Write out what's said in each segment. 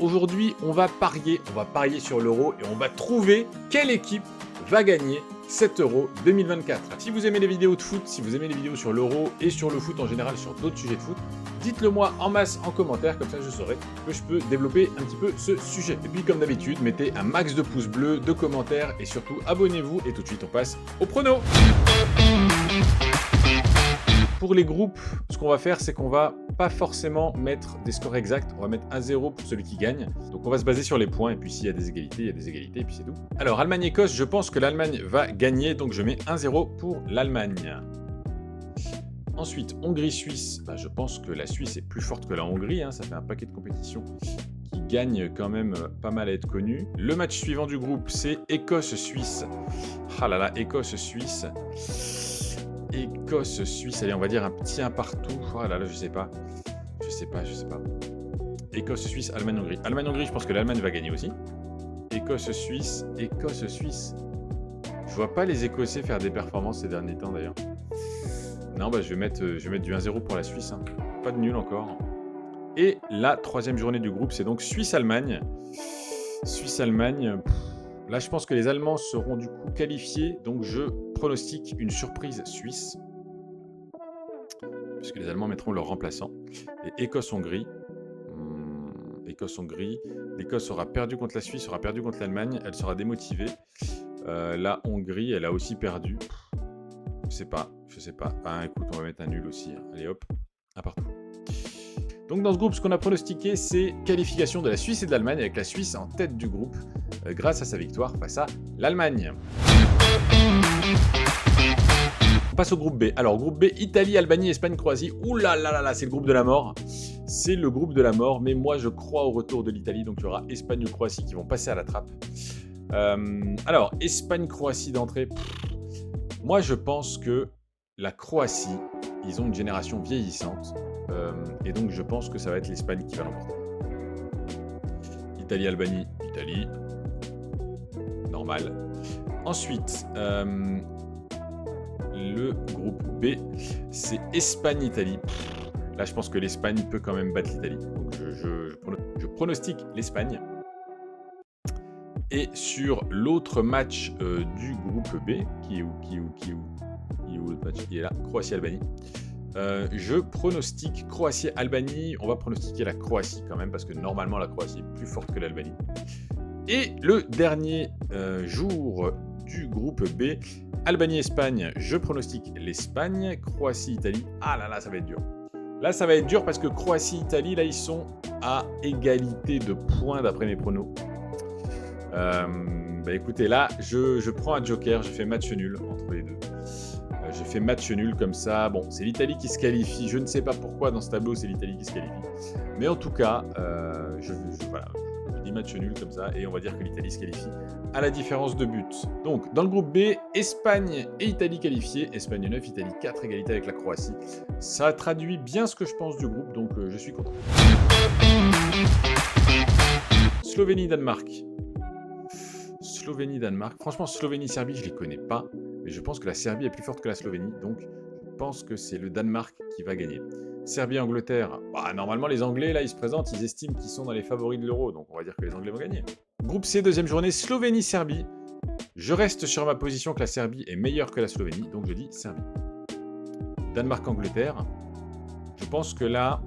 Aujourd'hui, on va parier sur l'euro et on va trouver quelle équipe va gagner cet euro 2024. Si vous aimez les vidéos de foot, si vous aimez les vidéos sur l'euro et sur le foot en général, sur d'autres sujets de foot, dites-le moi en masse en commentaire, comme ça je saurai que je peux développer un petit peu ce sujet. Et puis comme d'habitude, mettez un max de pouces bleus, de commentaires et surtout abonnez-vous. Et tout de suite on passe au prono. Pour les groupes, ce qu'on va faire, c'est qu'on va pas forcément mettre des scores exacts. On va mettre 1-0 pour celui qui gagne. Donc on va se baser sur les points. Et puis s'il y a des égalités, il y a des égalités. Et puis c'est tout. Alors Allemagne-Écosse, je pense que l'Allemagne va gagner. Donc je mets 1-0 pour l'Allemagne. Ensuite, Hongrie-Suisse. Je pense que la Suisse est plus forte que la Hongrie. Ça fait un paquet de compétitions qui gagnent quand même pas mal à être connues. Le match suivant du groupe, c'est Écosse-Suisse. Ah là là, Écosse-Suisse. Écosse-Suisse, allez, on va dire un petit 1 partout. Oh là là, je sais pas. Écosse-Suisse, Allemagne-Hongrie. Allemagne-Hongrie, je pense que l'Allemagne va gagner aussi. Écosse-Suisse. Je vois pas les Écossais faire des performances ces derniers temps d'ailleurs. Non, je vais mettre du 1-0 pour la Suisse. Pas de nul encore. Et la troisième journée du groupe, c'est donc Suisse-Allemagne. Suisse-Allemagne. Là, je pense que les Allemands seront du coup qualifiés, donc je pronostique une surprise suisse, puisque les Allemands mettront leur remplaçant. Et Écosse-Hongrie. Écosse-Hongrie. L'Écosse aura perdu contre la Suisse, aura perdu contre l'Allemagne, elle sera démotivée. La Hongrie, elle a aussi perdu. Je sais pas. Écoute, on va mettre un nul aussi. Allez hop, un partout. Donc dans ce groupe, ce qu'on a pronostiqué, c'est qualification de la Suisse et de l'Allemagne, avec la Suisse en tête du groupe, grâce à sa victoire face à l'Allemagne. On passe au groupe B. Alors groupe B, Italie, Albanie, Espagne, Croatie. Ouh là là là là, c'est le groupe de la mort. C'est le groupe de la mort, mais moi je crois au retour de l'Italie, donc il y aura Espagne ou Croatie qui vont passer à la trappe. Alors, Espagne-Croatie d'entrée. Moi je pense que la Croatie, ils ont une génération vieillissante. Et donc je pense que ça va être l'Espagne qui va l'emporter. Italie-Albanie, Italie. Normal. Ensuite, le groupe B, c'est Espagne-Italie. Là, je pense que l'Espagne peut quand même battre l'Italie. Donc je pronostique l'Espagne. Et sur l'autre match du groupe B, qui est où le match qui est là, Croatie-Albanie. Je pronostique Croatie-Albanie. On va pronostiquer la Croatie quand même, parce que normalement la Croatie est plus forte que l'Albanie. Et le dernier jour du groupe B, Albanie-Espagne, je pronostique l'Espagne. Croatie-Italie, ah là là, ça va être dur. Là, ça va être dur parce que Croatie-Italie, là, ils sont à égalité de points d'après mes pronos. Écoutez, là, je prends un joker, je fais match nul entre les deux. Je fais match nul comme ça. Bon, c'est l'Italie qui se qualifie. Je ne sais pas pourquoi dans ce tableau, c'est l'Italie qui se qualifie. Mais en tout cas, je dis match nul comme ça. Et on va dire que l'Italie se qualifie à la différence de but. Donc, dans le groupe B, Espagne et Italie qualifiés. Espagne 9, Italie 4, égalité avec la Croatie. Ça traduit bien ce que je pense du groupe, donc je suis content. Slovénie-Danemark. Slovénie-Danemark. Franchement, Slovénie-Serbie, je ne les connais pas. Mais je pense que la Serbie est plus forte que la Slovénie. Donc, je pense que c'est le Danemark qui va gagner. Serbie-Angleterre. Normalement, les Anglais, là, ils se présentent. Ils estiment qu'ils sont dans les favoris de l'Euro. Donc, on va dire que les Anglais vont gagner. Groupe C, deuxième journée. Slovénie-Serbie. Je reste sur ma position que la Serbie est meilleure que la Slovénie. Donc, je dis Serbie. Danemark-Angleterre. Je pense que là...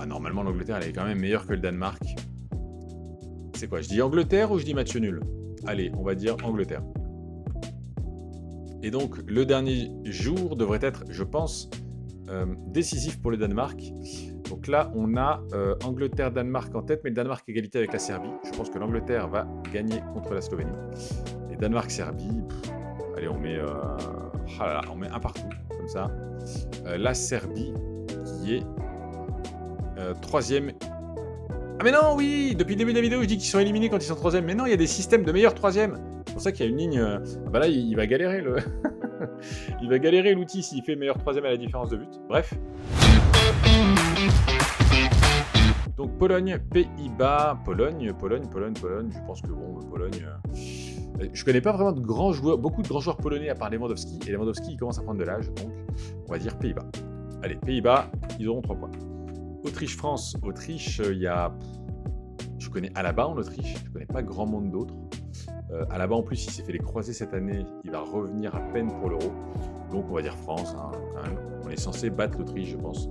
normalement, l'Angleterre, elle est quand même meilleure que le Danemark. C'est quoi? Je dis Angleterre ou je dis match nul? Allez, on va dire Angleterre. Et donc, le dernier jour devrait être, je pense, décisif pour le Danemark. Donc là, on a Angleterre-Danemark en tête, mais le Danemark égalité avec la Serbie. Je pense que l'Angleterre va gagner contre la Slovénie. Et Danemark-Serbie, allez, on met un partout, comme ça. La Serbie, qui est troisième. Ah mais non, oui, depuis le début de la vidéo, je dis qu'ils sont éliminés quand ils sont troisième. Mais non, il y a des systèmes de meilleurs troisième. C'est pour ça qu'il y a une ligne... là, il va galérer, il va galérer l'outil s'il fait meilleur troisième à la différence de but. Bref. Donc Pologne, Pays-Bas, Pologne. Je pense que Pologne... je connais pas vraiment de grands joueurs, beaucoup de grands joueurs polonais à part Lewandowski. Et Lewandowski, il commence à prendre de l'âge. Donc, on va dire Pays-Bas. Allez, Pays-Bas, ils auront 3 points. Autriche-France. Autriche, il y a connais Alaba en Autriche, je connais pas grand monde d'autres. Alaba en plus, il s'est fait les croisés cette année, il va revenir à peine pour l'Euro. Donc on va dire France, hein, quand même. On est censé battre l'Autriche, je pense.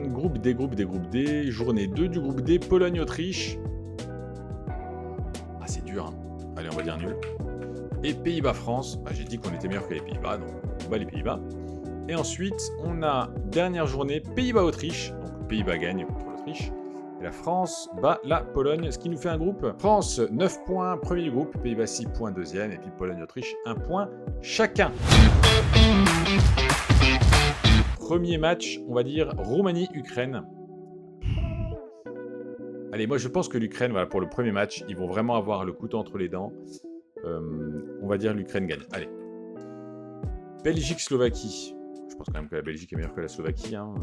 Groupe D, journée 2 du groupe D, Pologne-Autriche. Ah, c'est dur, hein. Allez, on va dire nul. Et Pays-Bas-France, bah, j'ai dit qu'on était meilleur que les Pays-Bas, donc on bat les Pays-Bas. Et ensuite, on a dernière journée, Pays-Bas-Autriche. Donc Pays-Bas gagne contre l'Autriche. Et la France bat la Pologne, ce qui nous fait un groupe. France, 9 points, premier du groupe. Pays-Bas, 6 points, deuxième. Et puis Pologne-Autriche, 1 point chacun. Premier match, on va dire Roumanie-Ukraine. Allez, moi je pense que l'Ukraine, voilà, pour le premier match, ils vont vraiment avoir le couteau entre les dents. On va dire l'Ukraine gagne. Allez. Belgique-Slovaquie. Je pense quand même que la Belgique est meilleure que la Slovaquie. Hein.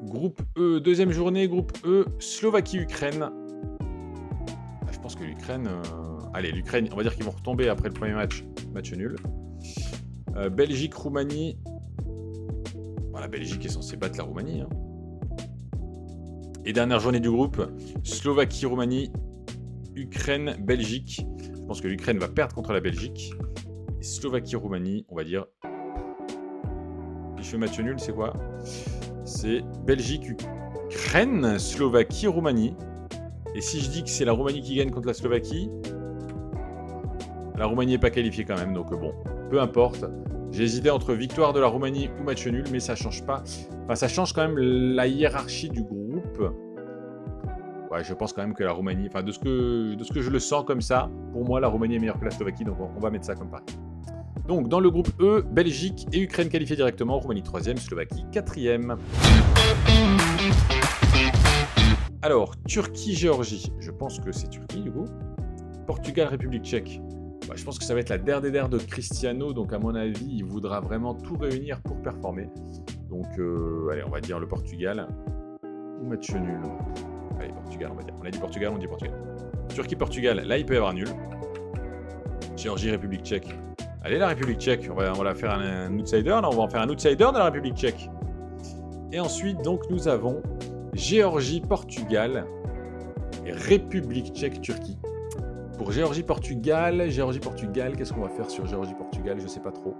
Groupe E, deuxième journée, groupe E, Slovaquie-Ukraine. Je pense que l'Ukraine... Allez, l'Ukraine, on va dire qu'ils vont retomber après le premier match. Match nul. Belgique-Roumanie. Bon, la Belgique est censée battre la Roumanie. Hein. Et dernière journée du groupe, Slovaquie-Roumanie, Ukraine-Belgique. Je pense que l'Ukraine va perdre contre la Belgique. Et Slovaquie-Roumanie, on va dire... Si je fais match nul, c'est quoi? C'est Belgique-Ukraine, Slovaquie-Roumanie. Et si je dis que c'est la Roumanie qui gagne contre la Slovaquie, la Roumanie n'est pas qualifiée quand même, donc bon, peu importe. J'ai hésité entre victoire de la Roumanie ou match nul, mais ça change pas. Enfin, ça change quand même la hiérarchie du groupe. Ouais, je pense quand même que la Roumanie, enfin de ce que je le sens comme ça, pour moi la Roumanie est meilleure que la Slovaquie, donc on va mettre ça comme pari. Donc dans le groupe E, Belgique et Ukraine qualifiés directement, Roumanie 3e, Slovaquie 4e. Alors, Turquie-Géorgie, je pense que c'est Turquie du coup. Portugal-République tchèque. Bah, je pense que ça va être la der de Cristiano, donc à mon avis, il voudra vraiment tout réunir pour performer. Donc, allez, on va dire le Portugal. Ou match nul. Allez, Portugal, on va dire. On a dit Portugal, on dit Portugal. Turquie-Portugal, là, il peut y avoir nul. Géorgie-République tchèque. Allez, la République tchèque, on va la faire un outsider. Là, on va en faire un outsider de la République tchèque. Et ensuite, donc, nous avons Géorgie-Portugal et République tchèque-Turquie. Pour Géorgie-Portugal, qu'est-ce qu'on va faire sur Géorgie-Portugal? Je sais pas trop.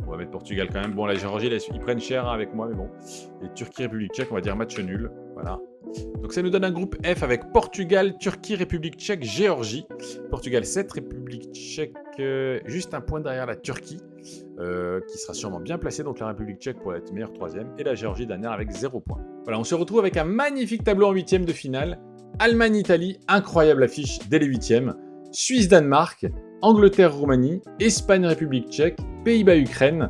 On va mettre Portugal quand même. Bon, la Géorgie, là, ils prennent cher hein, avec moi, mais bon. Et Turquie-République tchèque, on va dire match nul. Voilà. Donc ça nous donne un groupe F avec Portugal, Turquie, République tchèque, Géorgie. Portugal 7, République tchèque juste un point derrière la Turquie, qui sera sûrement bien placée. Donc la République tchèque pour être meilleure 3e. Et la Géorgie dernière avec 0 point. Voilà, on se retrouve avec un magnifique tableau en 8e de finale. Allemagne-Italie, incroyable affiche dès les 8e. Suisse-Danemark, Angleterre-Roumanie, Espagne-République tchèque, Pays-Bas-Ukraine,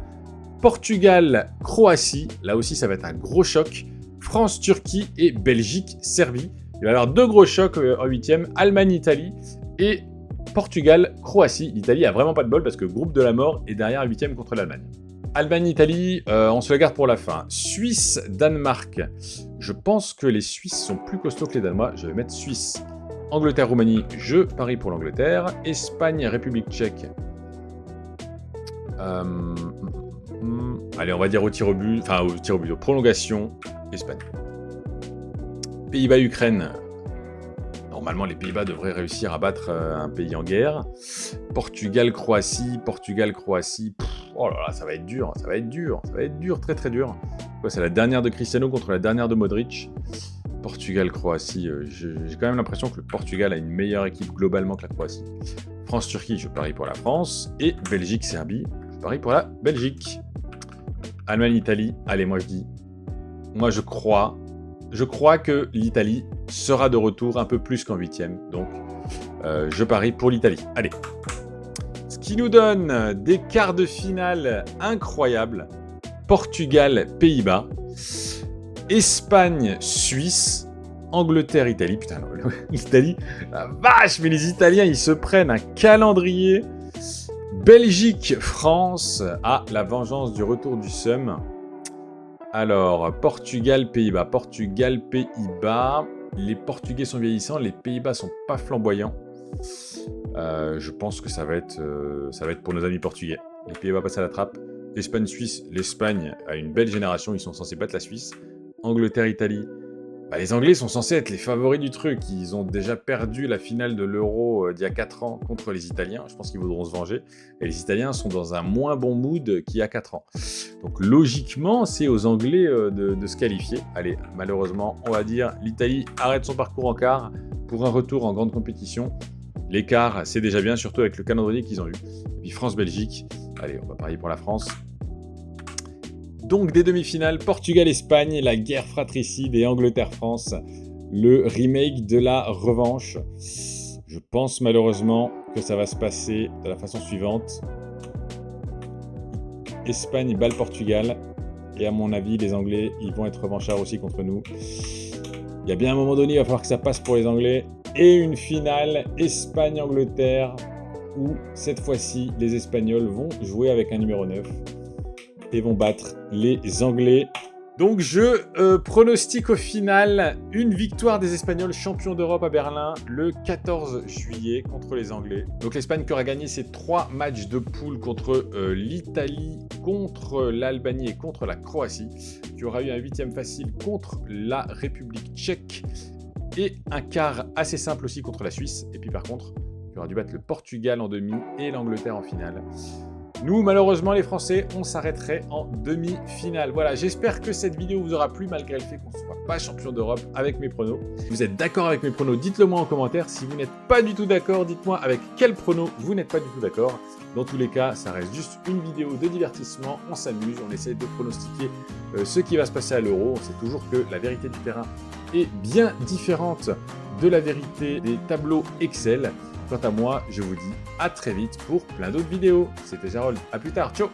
Portugal-Croatie. Là aussi, ça va être un gros choc. France-Turquie et Belgique-Serbie. Il va y avoir deux gros chocs en 8e. Allemagne-Italie et Portugal-Croatie. L'Italie a vraiment pas de bol parce que groupe de la mort est derrière 8e contre l'Allemagne. Allemagne-Italie, on se la garde pour la fin. Suisse-Danemark. Je pense que les Suisses sont plus costauds que les Danois. Je vais mettre Suisse. Angleterre-Roumanie, je parie pour l'Angleterre. Espagne-République tchèque. Allez, on va dire au tir au but, aux prolongations, Espagne. Pays-Bas-Ukraine. Normalement, les Pays-Bas devraient réussir à battre un pays en guerre. Portugal-Croatie. Oh là là, ça va être dur, très très dur. Ouais, c'est la dernière de Cristiano contre la dernière de Modric. Portugal-Croatie, j'ai quand même l'impression que le Portugal a une meilleure équipe globalement que la Croatie. France-Turquie, je parie pour la France. Et Belgique-Serbie, je parie pour la Belgique. Allemagne-Italie, allez, moi je crois que l'Italie sera de retour un peu plus qu'en 8e. Donc, je parie pour l'Italie. Allez. Ce qui nous donne des quarts de finale incroyables. Portugal, Pays-Bas. Espagne, Suisse. Angleterre, Italie. Putain, l'Italie, la vache, mais les Italiens, ils se prennent un calendrier. Belgique, France. Ah, la vengeance du retour du seum. Alors, Portugal, Pays-Bas. Les Portugais sont vieillissants, les Pays-Bas sont pas flamboyants. Je pense que ça va être pour nos amis portugais. Les Pays-Bas passent à la trappe. Espagne-Suisse, l'Espagne a une belle génération, ils sont censés battre la Suisse. Angleterre-Italie. Bah, les Anglais sont censés être les favoris du truc. Ils ont déjà perdu la finale de l'Euro d'il y a 4 ans contre les Italiens. Je pense qu'ils voudront se venger. Et les Italiens sont dans un moins bon mood qu'il y a 4 ans. Donc logiquement, c'est aux Anglais de se qualifier. Allez, malheureusement, on va dire l'Italie arrête son parcours en quart pour un retour en grande compétition. L'écart, c'est déjà bien, surtout avec le calendrier qu'ils ont eu. Et puis France-Belgique. Allez, on va parier pour la France. Donc des demi-finales, Portugal-Espagne, la guerre fratricide et Angleterre-France, le remake de la revanche. Je pense malheureusement que ça va se passer de la façon suivante. Espagne bat le Portugal, et à mon avis, les Anglais, ils vont être revanchards aussi contre nous. Il y a bien un moment donné, il va falloir que ça passe pour les Anglais. Et une finale Espagne-Angleterre, où cette fois-ci, les Espagnols vont jouer avec un numéro 9. Et vont battre les Anglais. Donc je pronostique au final une victoire des Espagnols champions d'Europe à Berlin le 14 juillet contre les Anglais. Donc l'Espagne qui aura gagné ses 3 matchs de poule contre l'Italie, contre l'Albanie et contre la Croatie, qui aura eu un 8e facile contre la République tchèque et un quart assez simple aussi contre la Suisse. Et puis par contre, qui aura dû battre le Portugal en demi et l'Angleterre en finale. Nous, malheureusement, les Français, on s'arrêterait en demi-finale. Voilà, j'espère que cette vidéo vous aura plu, malgré le fait qu'on ne soit pas champion d'Europe avec mes pronos. Si vous êtes d'accord avec mes pronos, dites-le moi en commentaire. Si vous n'êtes pas du tout d'accord, dites-moi avec quel prono vous n'êtes pas du tout d'accord. Dans tous les cas, ça reste juste une vidéo de divertissement. On s'amuse, on essaie de pronostiquer ce qui va se passer à l'Euro. On sait toujours que la vérité du terrain est bien différente de la vérité des tableaux Excel. Quant à moi, je vous dis à très vite pour plein d'autres vidéos. C'était Jarol, à plus tard, ciao!